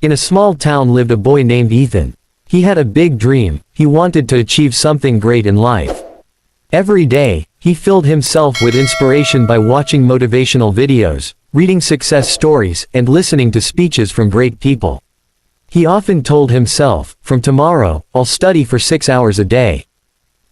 In a small town lived a boy named Ethan. He had a big dream. He wanted to achieve something great in life. Every day, he filled himself with inspiration by watching motivational videos, reading success stories, and listening to speeches from great people. He often told himself, "From tomorrow, I'll study for 6 hours a day.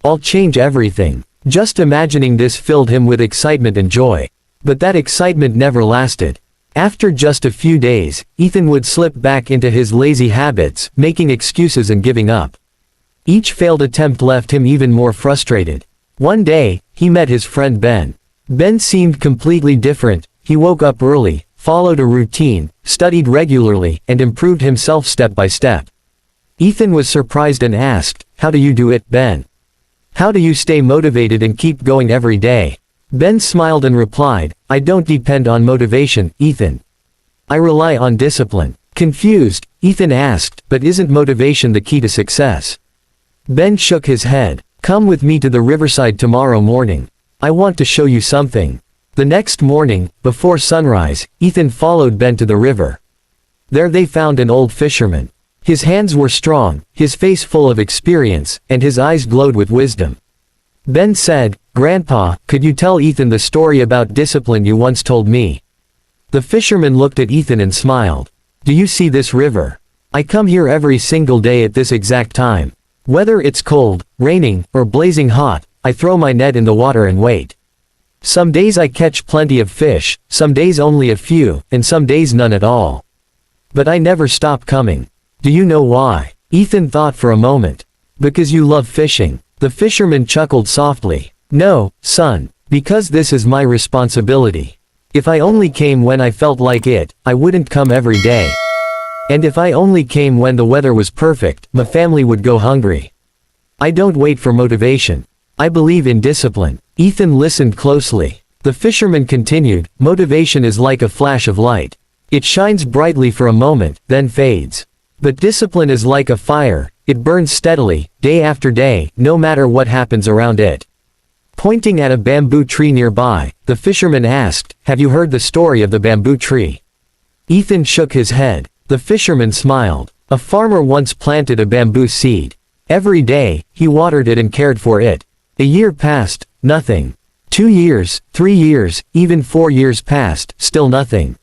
I'll change everything." Just imagining this filled him with excitement and joy. But that excitement never lasted. After just a few days, Ethan would slip back into his lazy habits, making excuses and giving up. Each failed attempt left him even more frustrated. One day, he met his friend Ben. Ben seemed completely different. He woke up early, followed a routine, studied regularly, and improved himself step by step. Ethan was surprised and asked, "How do you do it, Ben? How do you stay motivated and keep going every day?" Ben smiled and replied, "I don't depend on motivation, Ethan. I rely on discipline." Confused, Ethan asked, "But isn't motivation the key to success?" Ben shook his head. "Come with me to the riverside tomorrow morning. I want to show you something." The next morning, before sunrise, Ethan followed Ben to the river. There they found an old fisherman. His hands were strong, his face full of experience, and his eyes glowed with wisdom. Ben said, "Grandpa, could you tell Ethan the story about discipline you once told me?" The fisherman looked at Ethan and smiled. "Do you see this river? I come here every single day at this exact time. Whether it's cold, raining, or blazing hot, I throw my net in the water and wait. Some days I catch plenty of fish, some days only a few, and some days none at all. But I never stop coming. Do you know why?" Ethan thought for a moment. "Because you love fishing." The fisherman chuckled softly. "No, son. Because this is my responsibility. If I only came when I felt like it, I wouldn't come every day. And if I only came when the weather was perfect, my family would go hungry. I don't wait for motivation. I believe in discipline." Ethan listened closely. The fisherman continued, "Motivation is like a flash of light. It shines brightly for a moment, then fades. But discipline is like a fire. It burns steadily, day after day, no matter what happens around it." Pointing at a bamboo tree nearby, the fisherman asked, "Have you heard the story of the bamboo tree?" Ethan shook his head. The fisherman smiled. "A farmer once planted a bamboo seed. Every day, he watered it and cared for it. A year passed, nothing. 2 years, 3 years, even 4 years passed, still nothing.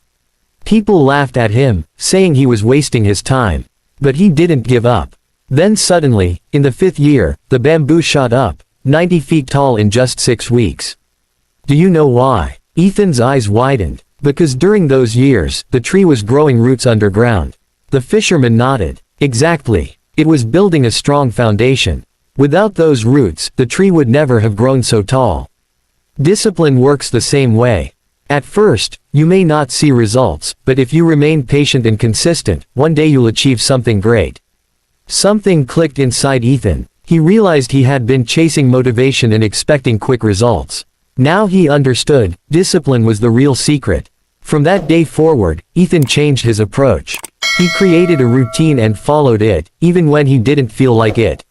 People laughed at him, saying he was wasting his time. But he didn't give up. Then suddenly, in the 5th year, the bamboo shot up, 90 feet tall in just 6 weeks. Do you know why?" Ethan's eyes widened. "Because during those years, the tree was growing roots underground." The fisherman nodded. "Exactly. It was building a strong foundation. Without those roots, the tree would never have grown so tall." Discipline works the same way. At first, you may not see results, but if you remain patient and consistent, one day you'll achieve something great. Something clicked inside Ethan. He realized he had been chasing motivation and expecting quick results. Now he understood, discipline was the real secret. From that day forward, Ethan changed his approach. He created a routine and followed it, even when he didn't feel like it.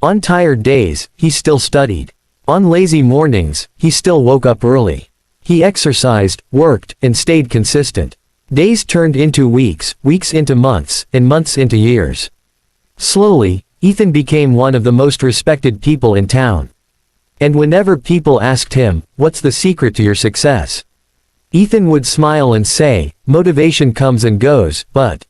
On tired days, he still studied. On lazy mornings, he still woke up early. He exercised, worked, and stayed consistent. Days turned into weeks, weeks into months, and months into years. Slowly, Ethan became one of the most respected people in town. And whenever people asked him, "What's the secret to your success?" Ethan would smile and say, "Motivation comes and goes, but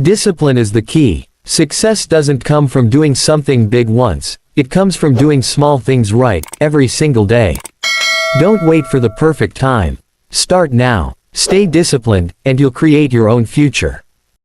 discipline is the key." Success doesn't come from doing something big once, it comes from doing small things right, every single day. Don't wait for the perfect time. Start now. Stay disciplined, and you'll create your own future.